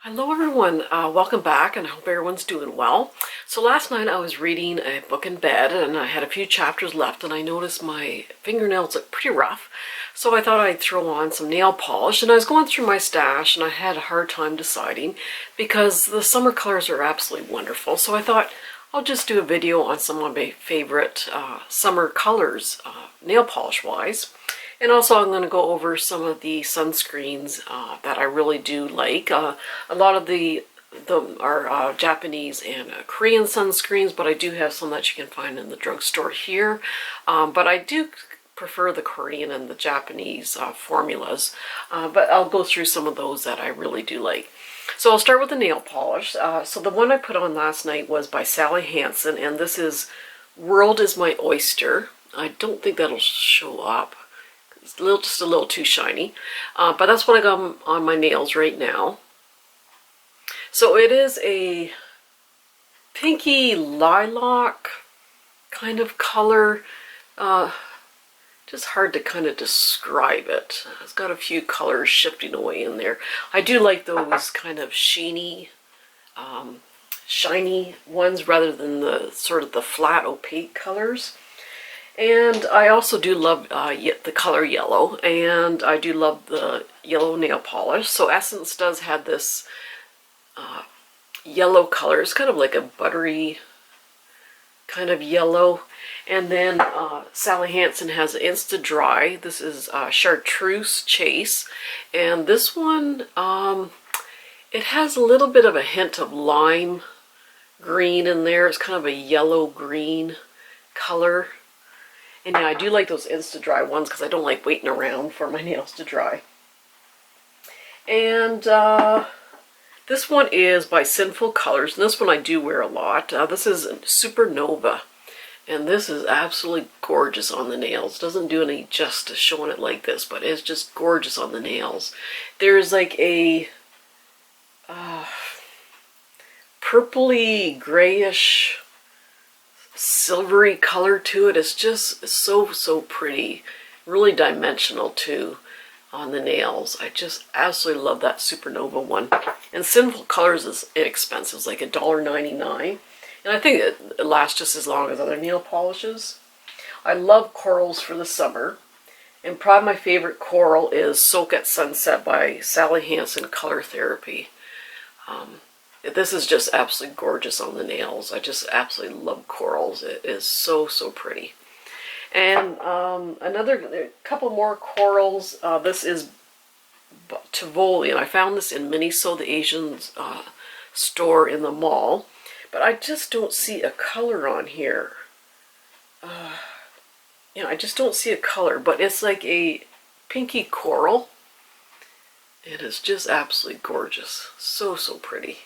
Hello everyone, welcome back and I hope everyone's doing well. So last night I was reading a book in bed and I had a few chapters left and I noticed my fingernails look pretty rough. So I thought I'd throw on some nail polish, and I was going through my stash and I had a hard time deciding because the summer colors are absolutely wonderful. So I thought I'll just do a video on some of my favorite summer colors, nail polish wise. And also I'm going to go over some of the sunscreens that I really do like. A lot of them are Japanese and Korean sunscreens, but I do have some that you can find in the drugstore here. But I do prefer the Korean and the Japanese formulas. But I'll go through some of those that I really do like. So I'll start with the nail polish. So the one I put on last night was by Sally Hansen, and this is World is My Oyster. I don't think that'll show up. It's just a little too shiny, but that's what I got on my nails right now. So it is a pinky lilac kind of color, just hard to kind of describe it. It's got a few colors shifting away in there. I do like those kind of shiny ones rather than the sort of the flat opaque colors. And I also do love the color yellow, and I do love the yellow nail polish. So Essence does have this yellow color. It's kind of like a buttery kind of yellow. And then Sally Hansen has Insta Dry. This is Chartreuse Chase. And this one, it has a little bit of a hint of lime green in there. It's kind of a yellow-green color. And yeah, I do like those Insta-Dry ones because I don't like waiting around for my nails to dry. And this one is by Sinful Colors, and this one I do wear a lot. This is Supernova, and this is absolutely gorgeous on the nails. Doesn't do any justice showing it like this, but it's just gorgeous on the nails. There's like a purpley grayish silvery color to it. It's just so pretty, really dimensional too on the nails. I just absolutely love that Supernova one. And Sinful Colors is inexpensive. It's like $1.99, and I think it lasts just as long as other nail polishes. I love corals for the summer, and probably my favorite coral is Soak at Sunset by Sally Hansen Color Therapy. This is just absolutely gorgeous on the nails. I just absolutely love corals. It is so pretty. And a couple more corals. This is Tivoli, and I found this in Miniso, the Asian store in the mall. But I just don't see a color on here. I just don't see a color, but it's like a pinky coral. It is just absolutely gorgeous. So pretty.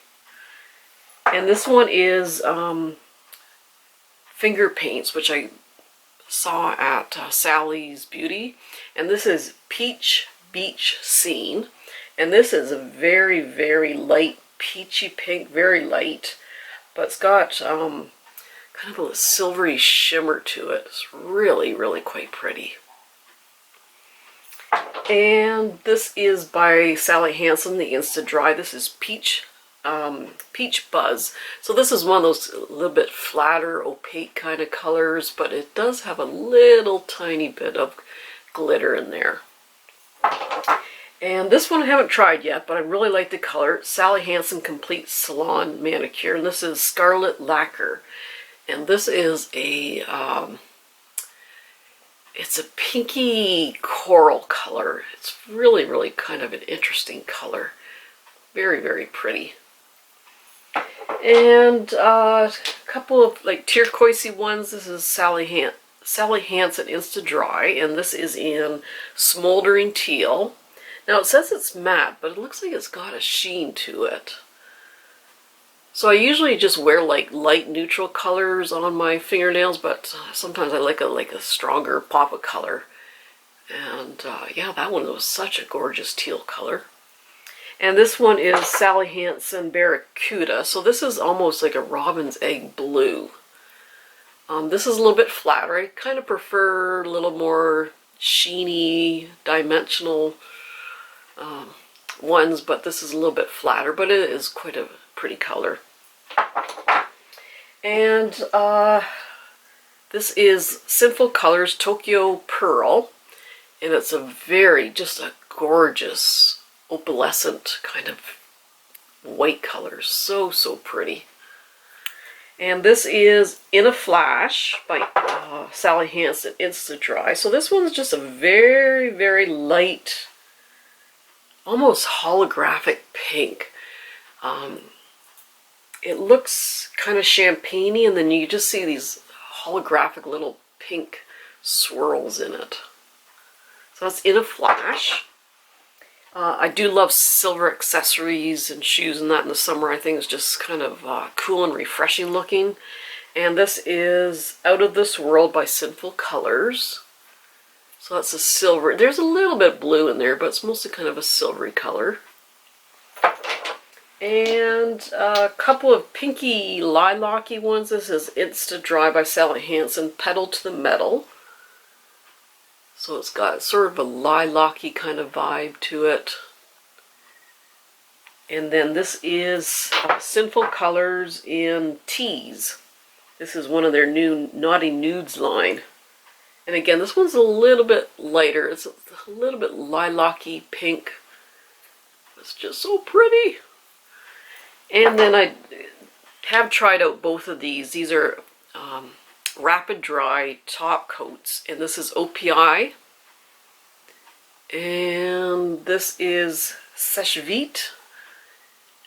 And this one is Finger Paints, which I saw at Sally's Beauty. And this is Peach Beach Scene. And this is a very light peachy pink, very light. But it's got kind of a silvery shimmer to it. It's really quite pretty. And this is by Sally Hansen, the Insta Dry. This is Peach Buzz. So this is one of those a little bit flatter, opaque kind of colors, but it does have a little tiny bit of glitter in there. And this one I haven't tried yet, but I really like the color. Sally Hansen Complete Salon Manicure, and this is Scarlet Lacquer. And this is a it's a pinky coral color. It's really kind of an interesting color. Very pretty. And a couple of like turquoisey ones. This is Sally Hansen Insta Dry, and this is in Smoldering Teal. Now it says it's matte, but it looks like it's got a sheen to it. So I usually just wear like light neutral colors on my fingernails, but sometimes I like a stronger pop of color. And yeah, that one was such a gorgeous teal color. And this one is Sally Hansen Barracuda. So this is almost like a robin's egg blue. This is a little bit flatter. I kind of prefer a little more sheeny, dimensional ones, but this is a little bit flatter, but it is quite a pretty color. And this is Sinful Colors Tokyo Pearl, and it's just a gorgeous opalescent kind of white color. So, so pretty. And this is In a Flash by Sally Hansen Instant Dry. So this one's just a very, very light, almost holographic pink. It looks kind of champagne-y, and then you just see these holographic little pink swirls in it. So that's In a Flash. I do love silver accessories and shoes and that in the summer. I think it's just kind of cool and refreshing looking. And this is Out of This World by Sinful Colors. So that's a silver. There's a little bit of blue in there, but it's mostly kind of a silvery color. And a couple of pinky lilac-y ones. This is Instant Dry by Sally Hansen, Pedal to the Metal. So it's got sort of a lilac-y kind of vibe to it. And then this is Sinful Colors in Tease. This is one of their new Naughty Nudes line. And again, this one's a little bit lighter. It's a little bit lilac-y pink. It's just so pretty. And then I have tried out both of these. These are Rapid Dry top coats, and this is OPI, and this is Sèche Vite,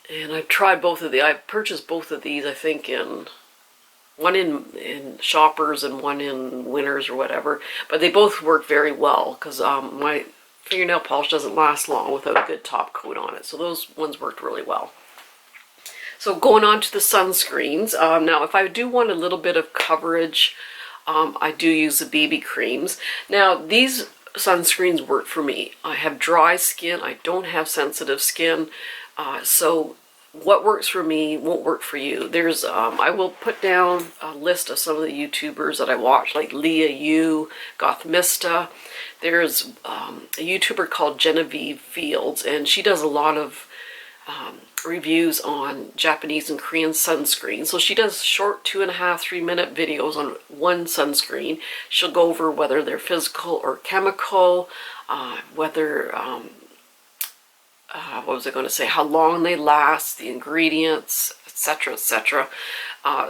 and I've tried both of these. I've purchased both of these, I think, one in Shoppers and one in Winners or whatever, but they both work very well because my fingernail polish doesn't last long without a good top coat on it, so those ones worked really well. So going on to the sunscreens, now if I do want a little bit of coverage, I do use the BB creams. Now these sunscreens work for me. I have dry skin, I don't have sensitive skin, so what works for me won't work for you. There's, I will put down a list of some of the YouTubers that I watch, like Liah Yoo, Gothmista. There's a YouTuber called Genevieve Fields, and she does a lot of reviews on Japanese and Korean sunscreen. So she does short 2.5, 3-minute videos on one sunscreen. She'll go over whether they're physical or chemical, whether, what was I going to say, how long they last, the ingredients, etc., etc.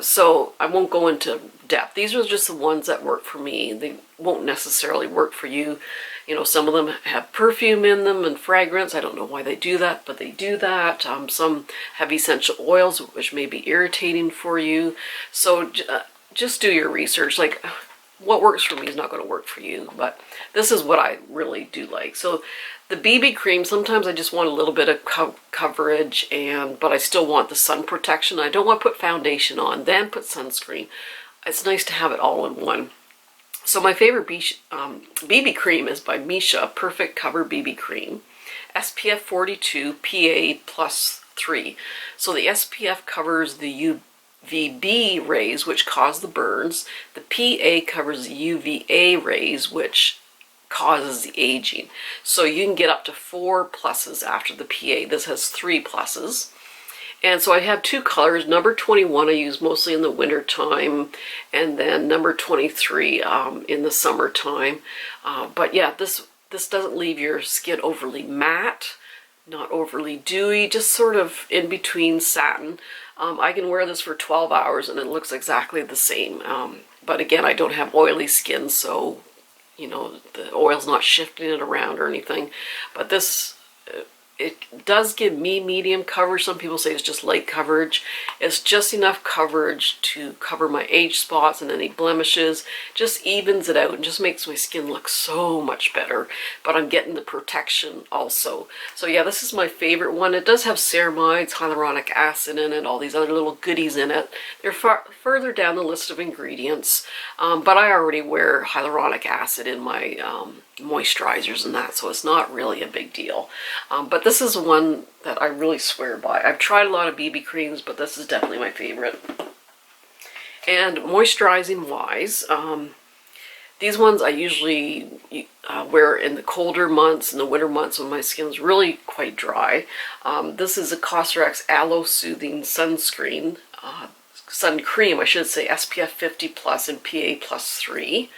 So I won't go into depth. These are just the ones that work for me. They won't necessarily work for you. You know, some of them have perfume in them and fragrance. I don't know why they do that, but they do that. Some have essential oils, which may be irritating for you. So just do your research. Like, what works for me is not going to work for you, but this is what I really do like. So the BB cream, sometimes I just want a little bit of coverage, but I still want the sun protection. I don't want to put foundation on, then put sunscreen. It's nice to have it all in one. So my favorite BB cream is by Misha, Perfect Cover BB Cream, SPF 42 PA+3. So the SPF covers the UVB rays, which cause the burns. The PA covers the UVA rays, which causes the aging. So you can get up to 4 pluses after the PA. This has 3 pluses. And so I have 2 colors. Number 21 I use mostly in the winter time, and then number 23 in the summertime. But yeah, this doesn't leave your skin overly matte, not overly dewy, just sort of in between satin. I can wear this for 12 hours and it looks exactly the same. But again, I don't have oily skin, so you know, the oil's not shifting it around or anything. But this, it does give me medium coverage. Some people say it's just light coverage. It's just enough coverage to cover my age spots and any blemishes. Just evens it out and just makes my skin look so much better. But I'm getting the protection also. So yeah, this is my favorite one. It does have ceramides, hyaluronic acid in it, all these other little goodies in it. They're further down the list of ingredients. But I already wear hyaluronic acid in my moisturizers and that, so it's not really a big deal. But this is one that I really swear by. I've tried a lot of BB creams, but this is definitely my favorite. And moisturizing wise, These ones I usually wear in the colder months, in the winter months when my skin's really quite dry. This is a Cosrx Aloe Soothing Sunscreen, sun cream, I should say, SPF 50 plus and PA plus 3.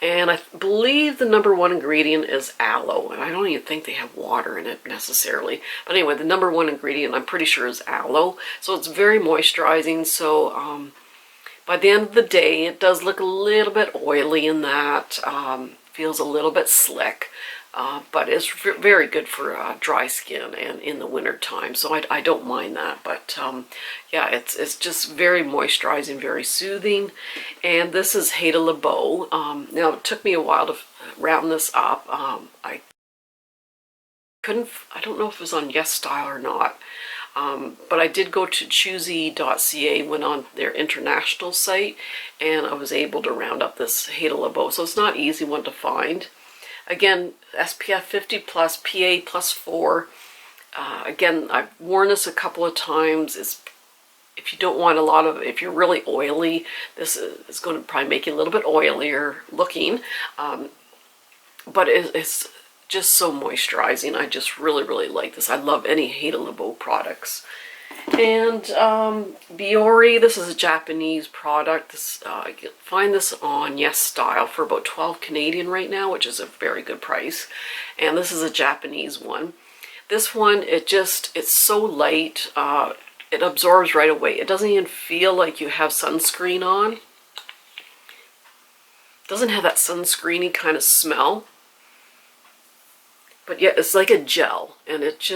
And I believe the #1 ingredient is aloe, and I don't even think they have water in it necessarily. But anyway, the #1 ingredient I'm pretty sure is aloe. So it's very moisturizing. So by the end of the day, it does look a little bit oily in that. Feels a little bit slick. But it's very good for dry skin and in the winter time, so I don't mind that. But yeah, it's just very moisturizing, very soothing. And this is Heidi LeBeau. Now it took me a while to round this up. I don't know if it was on YesStyle or not. But I did go to chuusi.ca, went on their international site, and I was able to round up this Heidi LeBeau. So it's not an easy one to find. Again, SPF 50 plus, PA plus 4. Again, I've worn this a couple of times. If you don't want a lot of, if you're really oily, this is going to probably make you a little bit oilier looking. But it's just so moisturizing. I just really, really like this. I love any Heidi LeBeau products. And Biore, this is a Japanese product. You can find this on YesStyle for about 12 Canadian right now, which is a very good price. And this is a Japanese one. This one, it's so light, it absorbs right away. It doesn't even feel like you have sunscreen on. It doesn't have that sunscreeny kind of smell. But yeah, it's like a gel, and it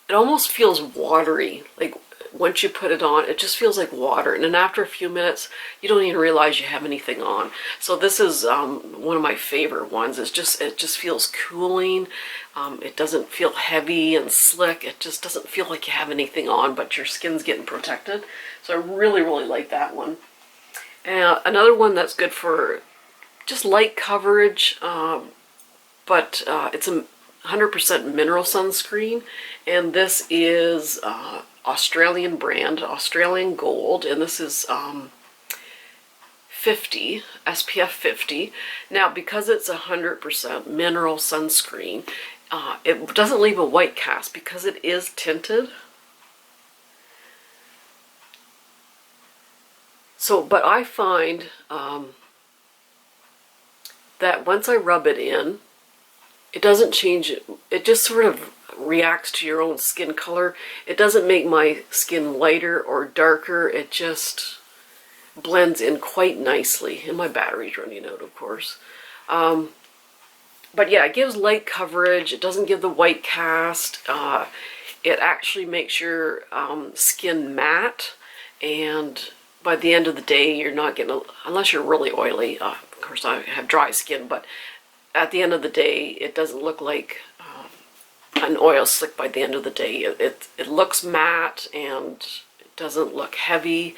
almost feels watery. Like once you put it on, it just feels like water. And then after a few minutes, you don't even realize you have anything on. So this is one of my favorite ones. It just feels cooling. It doesn't feel heavy and slick. It just doesn't feel like you have anything on, but your skin's getting protected. So I really, really like that one. And another one that's good for just light coverage, but it's a 100% mineral sunscreen, and this is Australian brand, Australian Gold, and this is 50, SPF 50. Now, because it's 100% mineral sunscreen, it doesn't leave a white cast because it is tinted. So, but I find that once I rub it in, it doesn't change it. It just sort of reacts to your own skin color. It doesn't make my skin lighter or darker. It just blends in quite nicely. And my battery's running out, of course. But yeah, it gives light coverage. It doesn't give the white cast. It actually makes your skin matte. And by the end of the day, you're not getting, unless you're really oily. Of course, I have dry skin, but at the end of the day, it doesn't look like an oil slick by the end of the day. It looks matte, and it doesn't look heavy.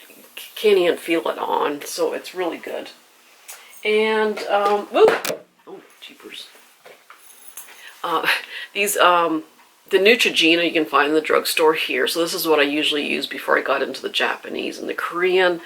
You can't even feel it on, so it's really good. And, oh, jeepers. The Neutrogena you can find in the drugstore here. So this is what I usually use before I got into the Japanese and the Korean.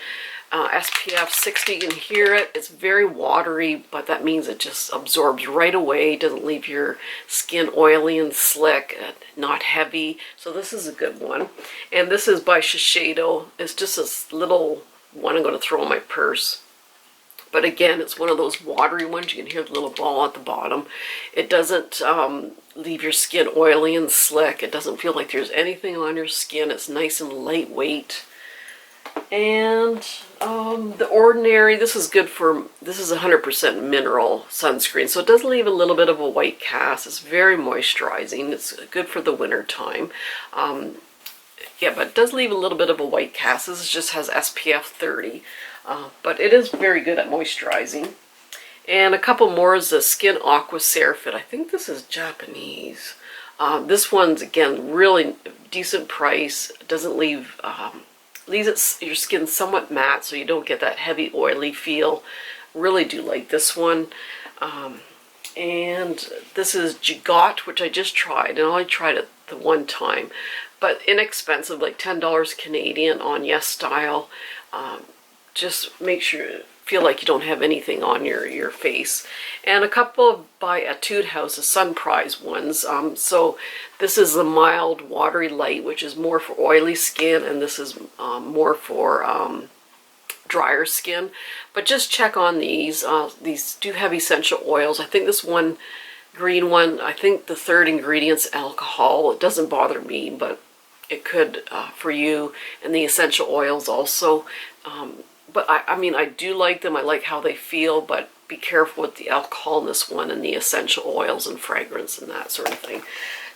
SPF 60, you can hear it. It's very watery, but that means it just absorbs right away. It doesn't leave your skin oily and slick, not heavy. So this is a good one. And this is by Shiseido. It's just this little one I'm going to throw in my purse. But again, it's one of those watery ones. You can hear the little ball at the bottom. It doesn't leave your skin oily and slick. It doesn't feel like there's anything on your skin. It's nice and lightweight. And the Ordinary, this is good for, this is 100% mineral sunscreen, so it does leave a little bit of a white cast. It's very moisturizing. It's good for the winter time. Yeah, but it does leave a little bit of a white cast. This just has SPF 30, but it is very good at moisturizing. And a couple more is the Skin Aqua Cerafit. I think this is Japanese. This one's, again, really decent price. It doesn't leave... leaves your skin somewhat matte, so you don't get that heavy oily feel. Really do like this one. And this is Gigot, which I just tried, and I only tried it the one time, but inexpensive, like $10 Canadian on YesStyle. Just make sure feel like you don't have anything on your face. And a couple by Etude House, the Sun Prize ones. So this is the mild watery light, which is more for oily skin, and this is more for drier skin. But just check on these. These do have essential oils. I think this one, green one, I think the third ingredient's alcohol. It doesn't bother me, but it could for you. And the essential oils also. But I mean, I do like them. I like how they feel, but be careful with the alcohol in this one and the essential oils and fragrance and that sort of thing.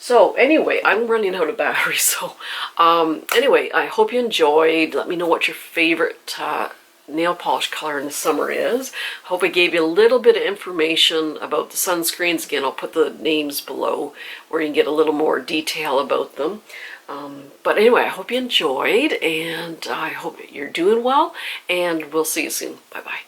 So anyway, I'm running out of battery. So anyway, I hope you enjoyed. Let me know what your favorite nail polish color in the summer is. Hope I gave you a little bit of information about the sunscreens. Again, I'll put the names below where you can get a little more detail about them. But anyway, I hope you enjoyed, and I hope you're doing well, and we'll see you soon. Bye-bye.